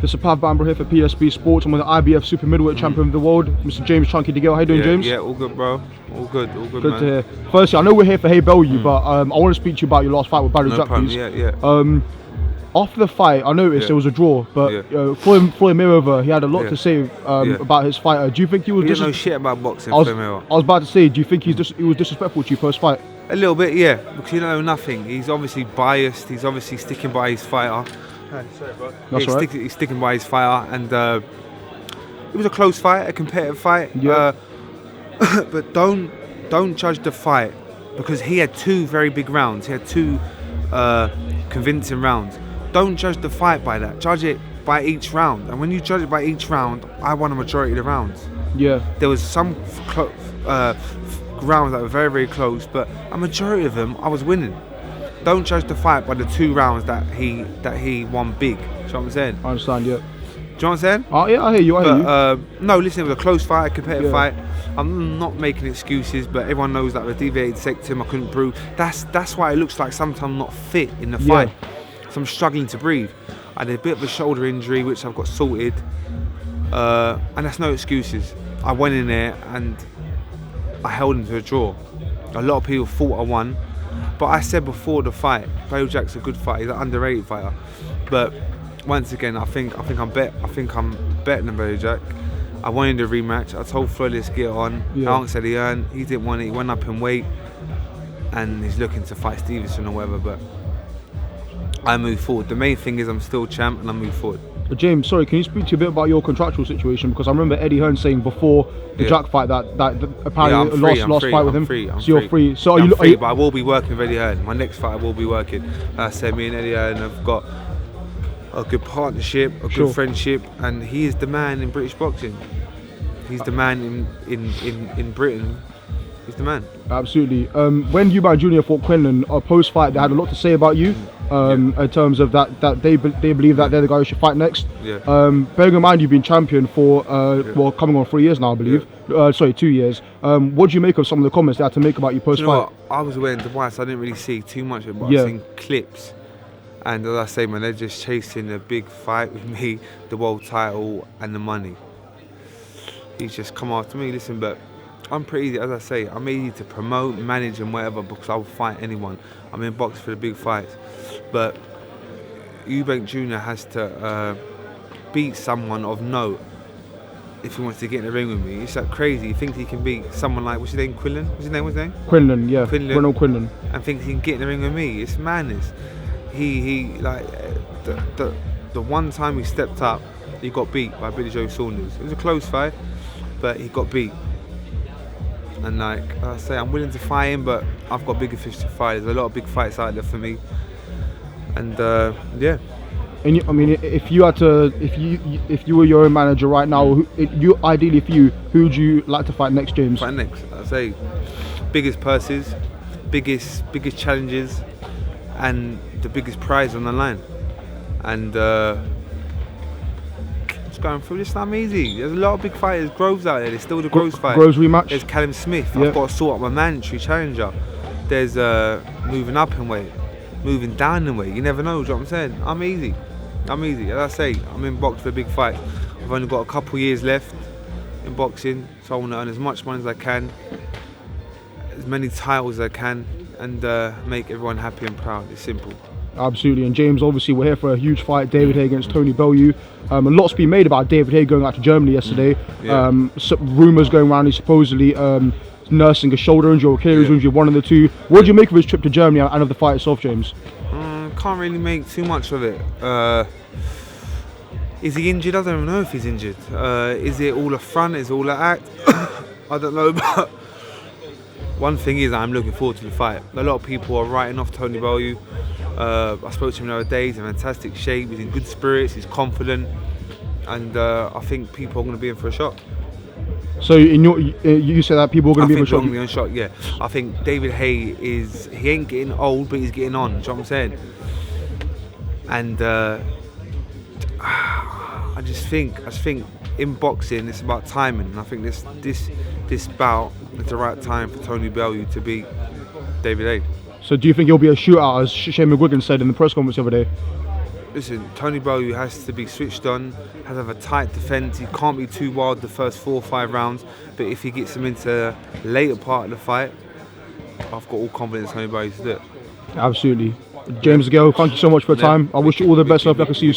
This is BHAMBRA here for PSB Sports. I'm with the IBF Super Middleweight Champion of the World, Mr. James Chunky Degale. How you doing, James? Yeah, all good, bro. All good, Good man. to hear. Firstly, I know we're here for Hey Bellew, but I want to speak to you about your last fight with Barry Jack, please. Yeah. After the fight, I noticed it was a draw, but Floyd Mayweather, he had a lot to say about his fighter. Do you think he was? He didn't know shit about boxing. I was about to say, do you think he was disrespectful to you post fight? A little bit, yeah, because you don't know nothing. He's obviously biased. He's obviously sticking by his fighter. Sorry, bro. That's right. He's sticking by his fighter, and it was a close fight, a competitive fight. Yeah. But don't judge the fight because he had two very big rounds. He had two convincing rounds. Don't judge the fight by that. Judge it by each round. And when you judge it by each round, I won a majority of the rounds. Yeah. There was some rounds that were very, very close, but a majority of them I was winning. Don't judge the fight by the two rounds that he won big. Do you know what I'm saying? I understand, yeah. Do you know what I'm saying? Yeah, I hear you. No, listen, it was a close fight, a competitive fight. I'm not making excuses, but everyone knows that the deviated septum I couldn't prove. That's why it looks like sometimes I'm not fit in the fight. So I'm struggling to breathe. I had a bit of a shoulder injury, which I've got sorted, and that's no excuses. I went in there and I held him to a draw. A lot of people thought I won, but I said before the fight, Barry Jack's a good fighter. He's an underrated fighter. But once again, I think I'm better than Barry Jack. I wanted a rematch. I told Floyd let's get on. Hearn said he earned. He didn't want it. He went up in weight, and he's looking to fight Stevenson or whatever. But I move forward. The main thing is I'm still champ, and I move forward. James, sorry, can you speak to a bit about your contractual situation? Because I remember Eddie Hearn saying before the Jack fight that apparently last fight with him. You're free. So I'm free, but I will be working with Eddie Hearn. My next fight I will be working. I said me and Eddie Hearn have got a good partnership, a good friendship, and he is the man in British boxing. He's the man in Britain. He's the man. Absolutely. When Eubank Jr. fought Quinlan, post-fight, they had a lot to say about you. In terms of that they believe that they're the guy who should fight next. Bearing in mind you've been champion for well, coming on 3 years now, I believe. 2 years. What do you make of some of the comments they had to make about you post-fight? You know what? I was away in Dubai, so I didn't really see too much of it, but I've seen clips. And as I say, man, they're just chasing a big fight with me, the world title and the money. He's just come after me. Listen, but I'm pretty easy, as I say, I'm easy to promote, manage and whatever because I will fight anyone. I'm in boxing for the big fights. But Eubank Jr. has to beat someone of note if he wants to get in the ring with me. It's like crazy. He thinks he can beat someone like, what's his name, Quinlan? What's his name? Quinlan, yeah. Quinlan. And thinks he can get in the ring with me. It's madness. He like, the one time he stepped up, he got beat by Billy Joe Saunders. It was a close fight, but he got beat. And like I say, I'm willing to fight him, but I've got bigger fish to fight. There's a lot of big fights out there for me. And yeah. And I mean, if you were your own manager right now, ideally for you, who would you like to fight next, James? Fight next, I say, biggest purses, biggest challenges, and the biggest prize on the line. And just going through this, I'm easy. There's a lot of big fighters. Groves out there. There's still the Groves fight. Groves rematch. There's Callum Smith. I've got to sort out my mandatory challenger. There's moving up in weight, moving down in weight. You never know. Do you know what I'm saying? I'm easy. As I say, I'm in box for a big fight. I've only got a couple years left in boxing, so I want to earn as much money as I can, as many titles as I can, and make everyone happy and proud. It's simple. Absolutely. And James, obviously we're here for a huge fight, David Haye against Tony Bellew. A lot's been made about David Haye going out to Germany yesterday. Rumours going around he's supposedly nursing a shoulder injury or Achilles injury, one of the two. What do you make of his trip to Germany and of the fight itself, James? Can't really make too much of it. Is he injured? I don't even know if he's injured. Is it all a front? Is it all an act? I don't know, but one thing is I'm looking forward to the fight. A lot of people are writing off Tony Bellew. I spoke to him the other day. He's in fantastic shape. He's in good spirits. He's confident, and I think people are going to be in for a shot. So you said that people are going to be in for a shot? Yeah. I think David Haye he ain't getting old, but he's getting on. Do you know what I'm saying? And I just think in boxing it's about timing. And I think this bout is the right time for Tony Bellew to beat David Haye. So do you think it'll be a shootout, as Shane McGuigan said in the press conference the other day? Listen, Tony Bellew has to be switched on, has to have a tight defence. He can't be too wild the first 4 or 5 rounds. But if he gets him into the later part of the fight, I've got all confidence Tony Bellew to do it. Absolutely. James Gale, thank you so much for your time. I wish you all the best. I hope I can see you